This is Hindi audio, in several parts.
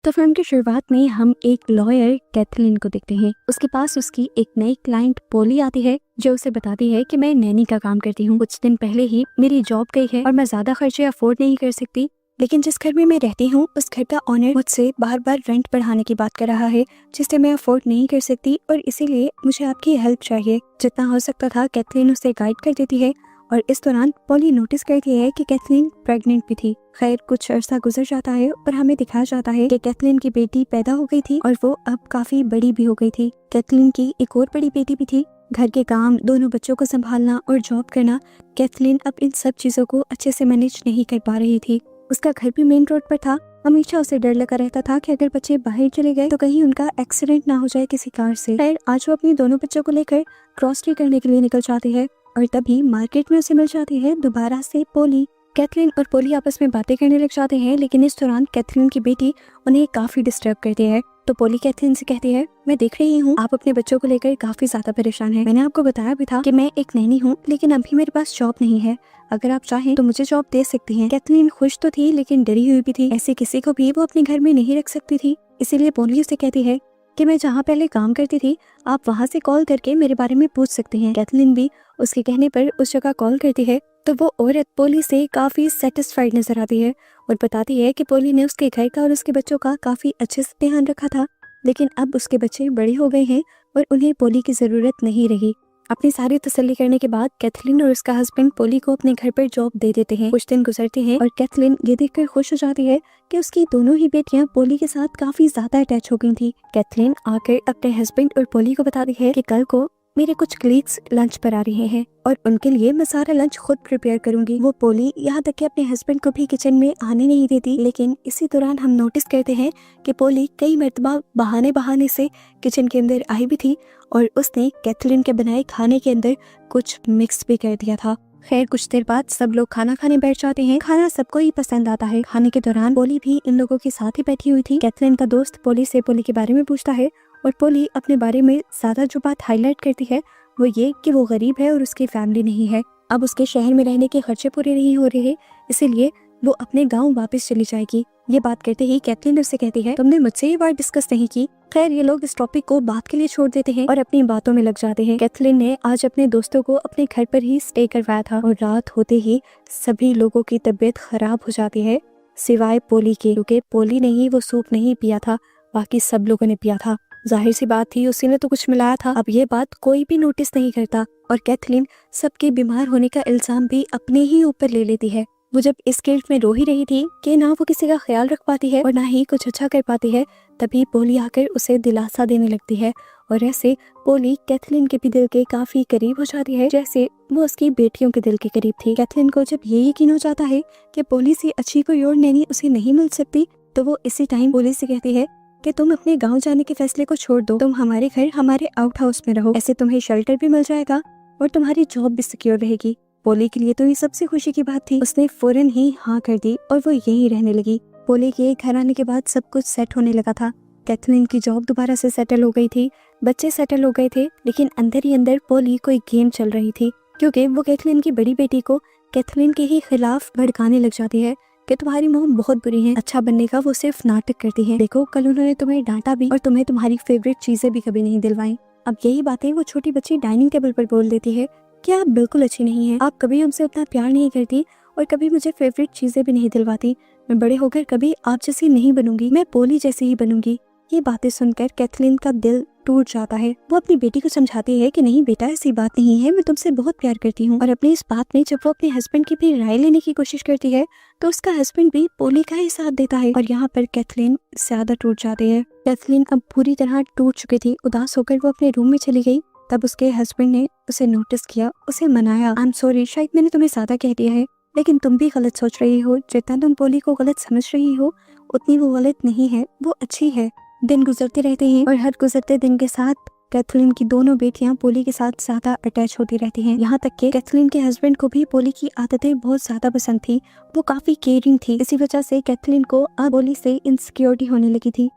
तो फिल्म की शुरुआत में हम एक लॉयर कैथलीन को देखते हैं। उसके पास उसकी एक नई क्लाइंट पोली आती है जो उसे बताती है कि मैं नैनी का काम करती हूँ। कुछ दिन पहले ही मेरी जॉब गई है और मैं ज्यादा खर्चे अफोर्ड नहीं कर सकती, लेकिन जिस घर में मैं रहती हूँ उस घर का ऑनर मुझसे बार बार रेंट बढ़ाने की बात कर रहा है जिसे मैं अफोर्ड नहीं कर सकती और इसीलिए मुझे आपकी हेल्प चाहिए। जितना हो सकता था कैथलीन उसे गाइड कर देती है और इस दौरान पॉली नोटिस करती है कि कैथलीन प्रेग्नेंट भी थी। खैर कुछ अरसा गुजर जाता है और हमें दिखाया जाता है कि कैथलीन की बेटी पैदा हो गई थी और वो अब काफी बड़ी भी हो गई थी। कैथलीन की एक और बड़ी बेटी भी थी। घर के काम, दोनों बच्चों को संभालना और जॉब करना, कैथलीन अब इन सब चीजों को अच्छे से मैनेज नहीं कर पा रही थी। उसका घर भी मेन रोड पर था। हमेशा उसे डर लगा रहता था कि अगर बच्चे बाहर चले गए तो कहीं उनका एक्सीडेंट ना हो जाए किसी कार से। खैर आज वो अपनी दोनों बच्चों को लेकर ग्रॉसरी करने के लिए निकल जाती है और तभी मार्केट में उसे मिल जाती है दोबारा से पोली। कैथलीन और पोली आपस में बातें करने लग जाते हैं, लेकिन इस दौरान कैथलीन की बेटी उन्हें काफी डिस्टर्ब करती है। तो पोली कैथलीन से कहती है, मैं देख रही हूँ आप अपने बच्चों को लेकर काफी ज्यादा परेशान हैं। मैंने आपको बताया भी था कि मैं एक नैनी हूँ, लेकिन अभी मेरे पास जॉब नहीं है। अगर आप चाहें तो मुझे जॉब दे सकती हैं। कैथलीन खुश तो थी लेकिन डरी हुई भी थी। ऐसे किसी को भी वो अपने घर में नहीं रख सकती थी। इसीलिए पोली उसे कहती है कि मैं जहाँ पहले काम करती थी आप वहाँ से कॉल करके मेरे बारे में पूछ सकती हैं। कैथलीन भी उसके कहने पर उस जगह कॉल करती है तो वो औरत पोली से काफी सेटिस्फाइड नजर आती है और बताती है कि पोली ने उसके घर का और उसके बच्चों का काफी अच्छे से ध्यान रखा था, लेकिन अब उसके बच्चे बड़े हो गए हैं और उन्हें पोली की जरूरत नहीं रही। अपनी सारी तसल्ली करने के बाद कैथलीन और उसका हस्बैंड पोली को अपने घर पर जॉब दे देते हैं। कुछ दिन गुजरते हैं और कैथलीन ये देखकर खुश हो जाती है कि उसकी दोनों ही बेटियां पोली के साथ काफी ज्यादा अटैच हो गई थी। कैथलीन आकर अपने हस्बैंड और पोली को बताती है कि कल को मेरे कुछ कलीग्स लंच पर आ रहे हैं और उनके लिए मैं सारा लंच खुद प्रिपेयर करूंगी। वो पोली यहाँ तक कि अपने हस्बैंड को भी किचन में आने नहीं देती, लेकिन इसी दौरान हम नोटिस करते हैं कि पोली कई मर्तबा बहाने से किचन के अंदर आई भी थी और उसने कैथलीन के बनाए खाने के अंदर कुछ मिक्स भी कर दिया था। खैर कुछ देर बाद सब लोग खाना खाने बैठ जाते हैं। खाना सबको ही पसंद आता है। खाने के दौरान पोली भी इन लोगों के साथ ही बैठी हुई थी। कैथलीन का दोस्त पोली से पोली के बारे में पूछता है और पोली अपने बारे में ज्यादा जो बात हाईलाइट करती है वो ये कि वो गरीब है और उसकी फैमिली नहीं है। अब उसके शहर में रहने के खर्चे पूरे नहीं हो रहे, इसीलिए वो अपने गांव वापस चली जाएगी। ये बात करते ही कैथलीन उससे कहती है, तुमने मुझसे ये बात डिस्कस नहीं की। खैर ये लोग इस टॉपिक को बात के लिए छोड़ देते हैं और अपनी बातों में लग जाते हैं। कैथलीन ने आज अपने दोस्तों को अपने घर पर ही स्टे करवाया था और रात होते ही सभी लोगों की तबीयत खराब हो जाती है सिवाय पोली के, क्योंकि पोली ने ही वो सूप नहीं पिया था, बाकी सब लोगों ने पिया था। जाहिर सी बात थी उसी ने तो कुछ मिलाया था। अब ये बात कोई भी नोटिस नहीं करता और कैथलीन सबके बीमार होने का इल्जाम भी अपने ही ऊपर ले लेती है। वो जब इस गिल्ट में रो ही रही थी कि ना वो किसी का ख्याल रख पाती है और ना ही कुछ अच्छा कर पाती है, तभी पोली आकर उसे दिलासा देने लगती है और ऐसे पोली कैथलीन के भी दिल के काफी करीब हो जाती है, जैसे वो उसकी बेटियों के दिल के करीब थी। कैथलीन को जब ये यकीन हो जाता है कि पोली से अच्छी कोई और नैनी उसे नहीं मिल सकती, तो वो इसी टाइम पोली से कहती है कि तुम अपने गांव जाने के फैसले को छोड़ दो, तुम हमारे घर हमारे आउट हाउस में रहो, ऐसे तुम्हें शेल्टर भी मिल जाएगा और तुम्हारी जॉब भी सिक्योर रहेगी। पोली के लिए तो ये सबसे खुशी की बात थी। उसने फौरन ही हाँ कर दी और वो यहीं रहने लगी। पोली के घर आने के बाद सब कुछ सेट होने लगा था। कैथलीन की जॉब दोबारा से सेटल हो गई थी, बच्चे सेटल हो गए थे, लेकिन अंदर ही अंदर पोली कोई गेम चल रही थी, क्योंकि वो कैथलीन की बड़ी बेटी को कैथलीन के ही खिलाफ भड़काने लग जाती है कि तुम्हारी मोम बहुत बुरी है, अच्छा बनने का वो सिर्फ नाटक करती है। देखो कल उन्होंने तुम्हें डांटा भी और तुम्हें तुम्हारी फेवरेट चीजें भी कभी नहीं दिलवाई। अब यही बातें वो छोटी बच्ची डाइनिंग टेबल पर बोल देती है कि आप बिल्कुल अच्छी नहीं है, आप कभी हमसे उतना प्यार नहीं करती और कभी मुझे फेवरेट चीजें भी नहीं दिलवाती। मैं बड़े होकर कभी आप जैसी नहीं बनूंगी, मैं पोली जैसी ही बनूंगी। ये बातें सुनकर कैथलीन का दिल टूट जाता है। वो अपनी बेटी को समझाती है कि नहीं बेटा ऐसी बात नहीं है, मैं तुमसे बहुत प्यार करती हूँ। और अपनी इस बात में जब वो अपने हस्बैंड की भी राय लेने की कोशिश करती है तो उसका हस्बैंड भी पोली का ही साथ देता है और यहाँ पर कैथलीन ज्यादा टूट जाती है। कैथलीन अब पूरी तरह टूट चुकी थी। उदास होकर वो अपने रूम में चली गई। तब उसके हस्बैंड ने उसे नोटिस किया, उसे मनाया। आई एम सॉरी, शायद मैंने तुम्हें ज्यादा कह दिया है, लेकिन तुम भी गलत सोच रही हो। जितना तुम पोली को गलत समझ रही हो उतनी वो गलत नहीं है, वो अच्छी है। दिन गुजरते रहते हैं और हर गुजरते दिन के साथ कैथलीन की दोनों बेटियां पोली के साथ ज्यादा अटैच होती रहती हैं। यहाँ तक कि कैथलीन के हस्बैंड को भी पोली की आदतें बहुत ज्यादा पसंद थी। वो काफी केयरिंग थी। इसी वजह से कैथलीन को अब पोली से इनसिक्योरिटी होने लगी थी।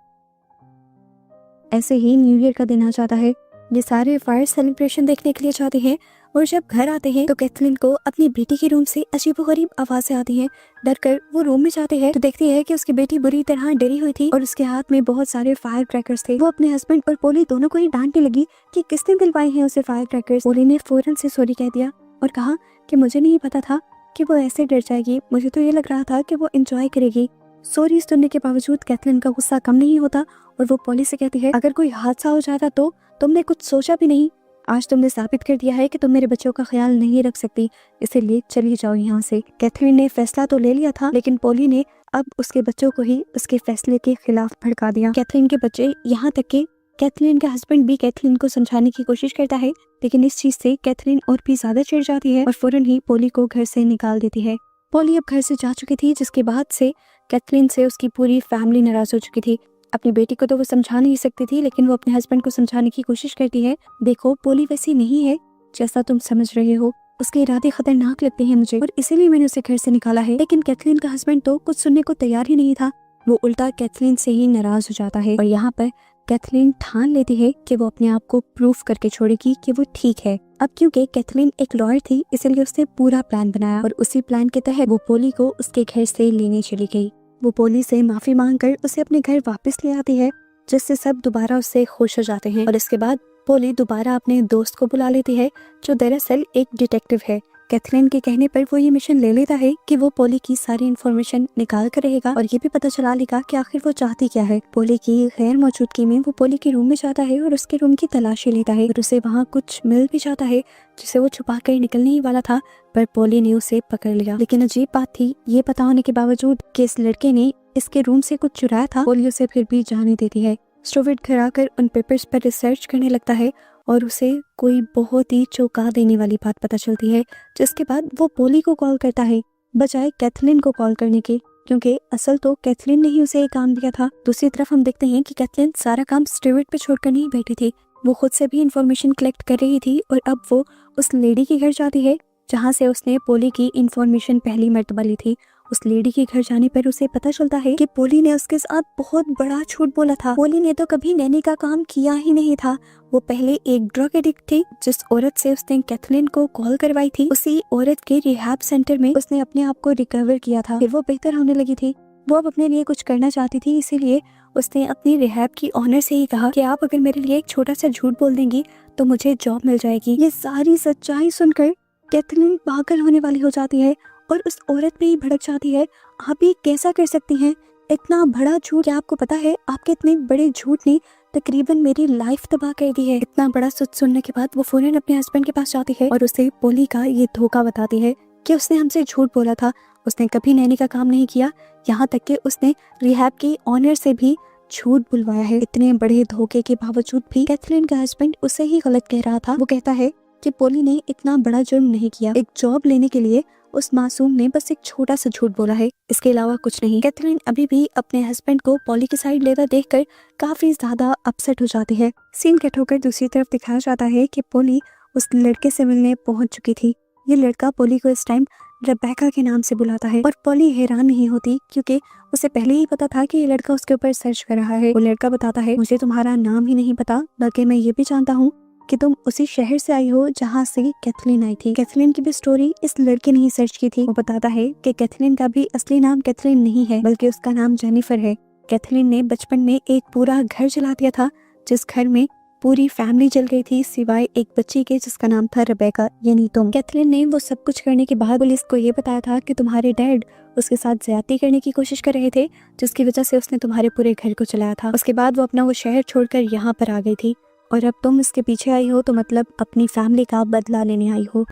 ऐसे ही न्यू ईयर का दिन आ जाता है। ये सारे फायर सेलिब्रेशन देखने के लिए जाते हैं और जब घर आते हैं तो कैथलीन को अपनी बेटी के रूम से अजीबोगरीब आवाजें आती हैं। डर कर वो रूम में जाते हैं तो देखती है कि उसकी बेटी बुरी तरह डरी हुई थी और उसके हाथ में बहुत सारे फायर क्रैकर्स थे। वो अपने हस्बैंड और पोली दोनों को ही डांटने लगी कि किसने दिलवाए हैं उसे फायर क्रैकर्स। पोली ने फौरन से सॉरी कह दिया और कहा कि मुझे नहीं पता था कि वो ऐसे डर जाएगी, मुझे तो ये लग रहा था कि वो एंजॉय करेगी। सॉरी सुनने के बावजूद कैथलीन का गुस्सा कम नहीं होता और वो पोली से कहती है, अगर कोई हादसा हो जाता तो तुमने कुछ सोचा भी नहीं। आज तुमने साबित कर दिया है कि तुम मेरे बच्चों का ख्याल नहीं रख सकती, इसीलिए चली जाओ यहाँ से। कैथलीन ने फैसला तो ले लिया था, लेकिन पोली ने अब उसके बच्चों को ही उसके फैसले के खिलाफ भड़का दिया। कैथलीन के बच्चे, यहाँ तक कि कैथलीन का हस्बैंड भी कैथलीन को समझाने की कोशिश करता है, लेकिन इस चीज से कैथलीन और भी ज्यादा चिढ़ जाती है और फौरन ही पोली को घर से निकाल देती है। पोली अब घर से जा चुकी थी, जिसके बाद से कैथलीन से उसकी पूरी फैमिली नाराज हो चुकी थी। अपनी बेटी को तो वो समझा नहीं सकती थी, लेकिन वो अपने हस्बैंड को समझाने की कोशिश करती है। देखो, पोली वैसी नहीं है जैसा तुम समझ रहे हो, उसके इरादे खतरनाक लगते हैं मुझे और इसीलिए मैंने उसे घर से निकाला है। लेकिन कैथलीन का हस्बैंड तो कुछ सुनने को तैयार ही नहीं था, वो उल्टा कैथलीन से ही नाराज हो जाता है और यहाँ पर कैथलीन ठान लेती है कि वो अपने आप को प्रूफ करके छोड़ेगी कि वो ठीक है। अब क्योंकि कैथलीन एक लॉयर थी, इसलिए उसने पूरा प्लान बनाया और उसी प्लान के तहत वो पोली को उसके घर से लेने चली गई। वो पोली से माफी मांगकर उसे अपने घर वापस ले आती है, जिससे सब दोबारा उससे खुश हो जाते हैं और इसके बाद पोली दोबारा अपने दोस्त को बुला लेती है, जो दरअसल एक डिटेक्टिव है। कैथलीन के कहने पर वो ये मिशन ले लेता है कि वो पोली की सारी इन्फॉर्मेशन निकाल कर रहेगा और ये भी पता चला लेगा कि आखिर वो चाहती क्या है। पोली की गैर मौजूदगी में वो पोली के रूम में जाता है और उसके रूम की तलाशी लेता है और उसे वहाँ कुछ मिल भी जाता है, जिसे वो छुपा कर निकलने ही वाला था, पर पोली ने उसे पकड़ लिया। लेकिन अजीब बात थी, ये पता होने के बावजूद कि इस लड़के ने इसके रूम से कुछ चुराया था, पोली उसे फिर भी जाने देती है। स्टूवर्ट घर आकर उन पेपर्स पर रिसर्च करने लगता है और उसे कोई बहुत ही चौंका देने वाली बात पता चलती है, जिसके बाद वो पोली को कॉल करता है बजाय कैथलीन को कॉल करने के, क्योंकि असल तो कैथलीन ने ही उसे ये काम दिया था। दूसरी तरफ हम देखते हैं कि कैथलीन सारा काम स्टूवर्ट पे छोड़कर नहीं बैठी थी, वो खुद से भी इंफॉर्मेशन कलेक्ट कर रही थी और अब वो उस लेडी के घर जाती है जहाँ से उसने पोली की इंफॉर्मेशन पहली मर्तबा ली थी। उस लेडी के घर जाने पर उसे पता चलता है कि पोली ने उसके साथ बहुत बड़ा झूठ बोला था। पोली ने तो कभी नैनी का काम किया ही नहीं था, वो पहले एक ड्रग एडिक्ट थी। जिस औरत से उसने कैथलीन को कॉल करवाई थी, उसी औरत के रिहैब सेंटर में उसने अपने आप को रिकवर किया था, फिर वो बेहतर होने लगी थी। वो अब अपने लिए कुछ करना चाहती थी, इसीलिए उसने अपनी रिहैब की ऑनर से ही कहा कि आप अगर मेरे लिए एक छोटा सा झूठ बोल देंगी तो मुझे जॉब मिल जाएगी। ये सारी सच्चाई सुनकर कैथलीन पागल होने वाली हो जाती है और उस औरत पे ही भड़क जाती है। आप ये कैसा कर सकती हैं, इतना बड़ा झूठ? क्या आपको पता है आपके इतने बड़े झूठ ने तकरीबन मेरी लाइफ तबाह कर दी है। इतना बड़ा सच सुनने के बाद वो फौरन अपने हस्बैंड के पास जाती है और उसे पोली का ये धोखा बताती है कि उसने हमसे झूठ बोला था, उसने कभी नैनी का काम नहीं किया, यहाँ तक कि उसने रिहैब की ऑनर से भी झूठ बुलवाया है। इतने बड़े धोखे के बावजूद भी कैथलीन का हस्बैंड उसे ही गलत कह रहा था। वो कहता है कि पोली ने इतना बड़ा जुर्म नहीं किया, एक जॉब लेने के लिए उस मासूम ने बस एक छोटा सा झूठ बोला है, इसके अलावा कुछ नहीं। कैथलीन अभी भी अपने हस्बैंड को पोली की साइड लेता देखकर काफी ज्यादा अपसेट हो जाती है। सीन कट होकर दूसरी तरफ दिखाया जाता है कि पोली उस लड़के से मिलने पहुंच चुकी थी। ये लड़का पोली को इस टाइम रेबेका के नाम से बुलाता है और पोली हैरान नहीं होती, क्योंकि उसे पहले ही पता था कि ये लड़का उसके ऊपर सर्च कर रहा है। वो लड़का बताता है, मुझे तुम्हारा नाम ही नहीं पता, बल्कि मैं ये भी जानता हूँ कि तुम उसी शहर से आई हो जहाँ से कैथलीन आई थी। कैथलीन की भी स्टोरी इस लड़के ने ही सर्च की थी। वो बताता है कि कैथलीन का भी असली नाम कैथलीन नहीं है, बल्कि उसका नाम जेनिफर है। कैथलीन ने बचपन में एक पूरा घर जला दिया था, जिस घर में पूरी फैमिली जल गई थी सिवाय एक बच्ची के जिसका नाम था रेबेका, यानी तुम। कैथलीन ने वो सब कुछ करने के बाद पुलिस को ये बताया था कि तुम्हारे डैड उसके साथ ज्यादती करने की कोशिश कर रहे थे, जिसकी वजह से उसने तुम्हारे पूरे घर को चलाया था। उसके बाद वो अपना वो शहर छोड़कर यहाँ पर आ गई थी और अब तुम इसके पीछे आई हो, तो मतलब अपनी फैमिली का बदला लेने आई हो।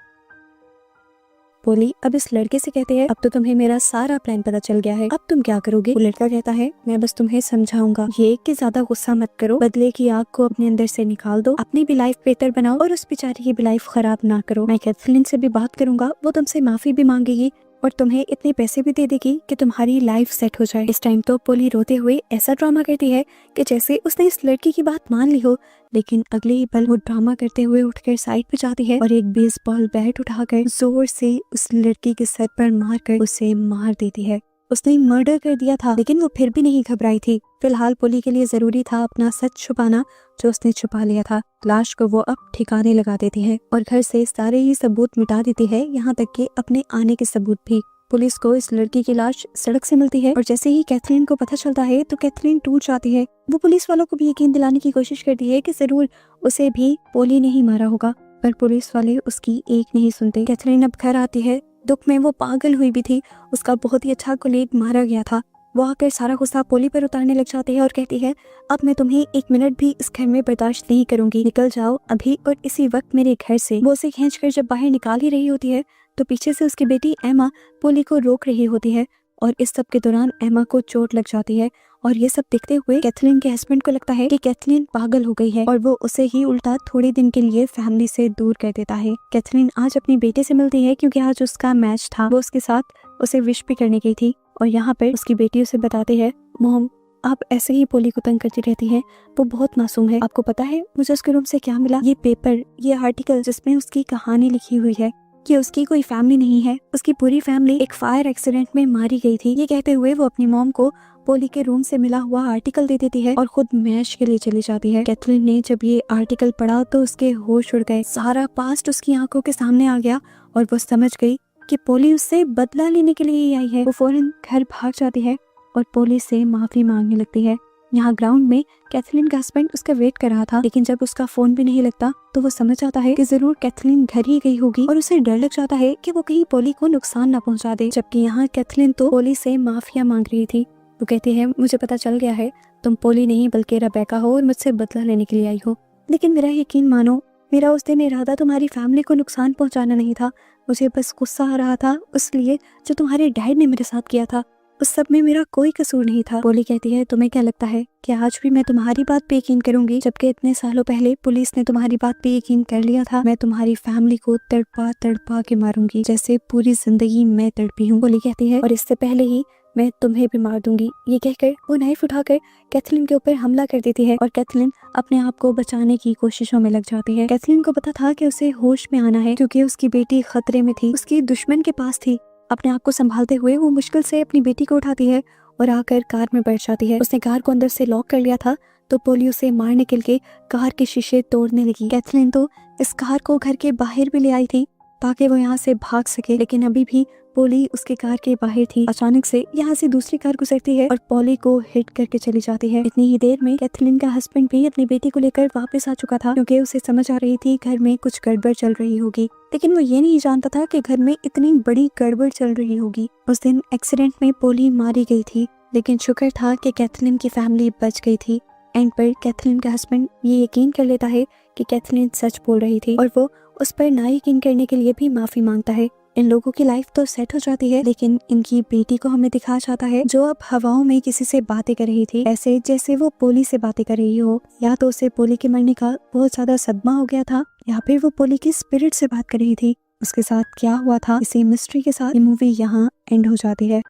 पोली अब इस लड़के से कहते हैं, अब तो तुम्हें मेरा सारा प्लान पता चल गया है, अब तुम क्या करोगे? वो लड़का कहता है, मैं बस तुम्हें समझाऊंगा, ये कि ज्यादा गुस्सा मत करो, बदले की आग को अपने अंदर से निकाल दो, अपनी भी लाइफ बेहतर बनाओ और उस बेचारी की भी लाइफ खराब ना करो। मैं कैथलीन से भी बात करूंगा, वो तुमसे माफी भी मांगेगी और तुम्हें इतने पैसे भी दे देगी कि तुम्हारी लाइफ सेट हो जाए। इस टाइम तो पोली रोते हुए ऐसा ड्रामा करती है कि जैसे उसने इस लड़की की बात मान ली हो, लेकिन अगले ही पल वो ड्रामा करते हुए उठकर साइड पे जाती है और एक बेसबॉल बैट उठाकर जोर से उस लड़की के सर पर मारकर उसे मार देती है। उसने मर्डर कर दिया था, लेकिन वो फिर भी नहीं घबराई थी। फिलहाल पोली के लिए जरूरी था अपना सच छुपाना, जो उसने छुपा लिया था। लाश को वो अब ठिकाने लगा देती है और घर से सारे ही सबूत मिटा देती है, यहाँ तक कि अपने आने के सबूत भी। पुलिस को इस लड़की की लाश सड़क से मिलती है और जैसे ही कैथरीन को पता चलता है तो कैथरीन टूट जाती है। वो पुलिस वालों को भी यकीन दिलाने की कोशिश करती है कि जरूर उसे भी पोली ने ही मारा होगा, पर पुलिस वाले उसकी एक नहीं सुनते। कैथरीन अब घर आती है। दुख में वो पागल हुई भी थी, उसका बहुत ही अच्छा कोलीग मारा गया था। वो आकर सारा गुस्सा पोली पर उतारने लग जाती है और कहती है, अब मैं तुम्हें एक मिनट भी इस घर में बर्दाश्त नहीं करूंगी, निकल जाओ अभी और इसी वक्त मेरे घर से। वो उसे खींचकर जब बाहर निकाल ही रही होती है तो पीछे से उसकी बेटी एमा पोली को रोक रही होती है और इस सब के दौरान एमा को चोट लग जाती है। और ये सब देखते हुए कैथरीन के हस्बैंड को लगता है कि कैथरीन पागल हो गई है और वो उसे ही उल्टा थोड़े दिन के लिए फैमिली से दूर कर देता है। कैथरीन आज अपनी बेटे से मिलती है क्योंकि आज उसका मैच था। वो उसके साथ उसे विश भी करने गई थी और यहाँ पर उसकी बेटी उसे बताती है, मॉम आप ऐसे ही पोली को तंग करती रहती हैं, वो बहुत मासूम है। आपको पता है मुझे उसके रूम से क्या मिला? ये पेपर, ये आर्टिकल जिसमें उसकी कहानी लिखी हुई है कि उसकी कोई फैमिली नहीं है, उसकी पूरी फैमिली एक फायर एक्सीडेंट में मारी गई थी। ये कहते हुए वो अपनी मॉम को पोली के रूम से मिला हुआ आर्टिकल दे देती है और खुद मैच के लिए चली जाती है। कैथरीन ने जब ये आर्टिकल पढ़ा तो उसके होश उड़ गए, सारा पास्ट उसकी आंखों के सामने आ गया और वो समझ गई कि पोली उससे बदला लेने के लिए ही आई है। वो फौरन घर भाग जाती है और पोली से माफी मांगने लगती है। यहाँ ग्राउंड में कैथरीन का हस्बैंड उसका वेट कर रहा था, लेकिन जब उसका फोन भी नहीं लगता तो वो समझ जाता है कि जरूर कैथरीन घर ही गई होगी और उसे डर लग जाता है कि वो कहीं पोली को नुकसान न पहुंचा दे। जबकि यहाँ कैथरीन तो पोली से माफिया मांग रही थी। वो कहती है, मुझे पता चल गया है तुम पोली नहीं बल्कि रेबेका हो और मुझसे बदला लेने के लिए आई हो, लेकिन मेरा यकीन मानो, मेरा उस दिन इरादा तुम्हारी फैमिली को नुकसान पहुंचाना नहीं था। मुझे बस गुस्सा आ रहा था उसलिए जो तुम्हारे डैड ने मेरे साथ किया था उस सब में मेरा कोई कसूर नहीं था। पोली कहती है, तुम्हें क्या लगता है कि आज भी मैं तुम्हारी बात पे यकीन करूंगी, जबकि इतने सालों पहले पुलिस ने तुम्हारी बात पे यकीन कर लिया था। मैं तुम्हारी फैमिली को तड़पा तड़पा के मारूंगी जैसे पूरी जिंदगी मैं तड़पी हूँ। पोली कहती है, और इससे पहले ही मैं तुम्हें भी मार दूंगी। ये कहकर वो नाइफ उठाकर कैथरीन के ऊपर हमला कर देती है और कैथरीन अपने आप को बचाने की कोशिशों में लग जाती है। कैथरीन को पता था कि उसे होश में आना है क्योंकि उसकी बेटी खतरे में थी, उसकी दुश्मन के पास थी। अपने आप को संभालते हुए वो मुश्किल से अपनी बेटी को उठाती है और आकर कार में बैठ जाती है। उसने कार को अंदर से लॉक कर लिया था तो पोली उसे मारने के लिए कार के शीशे तोड़ने लगी। कैथरीन तो इस कार को घर के बाहर भी ले आई थी ताकि वो यहाँ से भाग सके, लेकिन अभी भी पोली उसके कार के बाहर थी। अचानक से यहाँ से दूसरी कार गुजरती है और पोली को हिट करके चली जाती है। इतनी ही देर में कैथरीन का हस्बैंड भी अपनी बेटी को लेकर वापस आ चुका था क्योंकि उसे समझ आ रही थी घर में कुछ गड़बड़ चल रही होगी, लेकिन वो ये नहीं जानता था कि घर में इतनी बड़ी गड़बड़ चल रही होगी। उस दिन एक्सीडेंट में पोली मारी गई थी, लेकिन शुक्र था कि कैथरीन की फैमिली बच गई थी। एंड पर कैथरीन का हस्बैंड ये यकीन कर लेता है कि कैथरीन सच बोल रही थी और वो उस पर ना यकीन करने के लिए भी माफी मांगता है। इन लोगों की लाइफ तो सेट हो जाती है, लेकिन इनकी बेटी को हमें दिखाया जाता है जो अब हवाओं में किसी से बातें कर रही थी, ऐसे जैसे वो पोली से बातें कर रही हो। या तो उसे पोली के मरने का बहुत ज्यादा सदमा हो गया था या फिर वो पोली की स्पिरिट से बात कर रही थी। उसके साथ क्या हुआ था, इसी मिस्ट्री के साथ ये मूवी यहाँ एंड हो जाती है।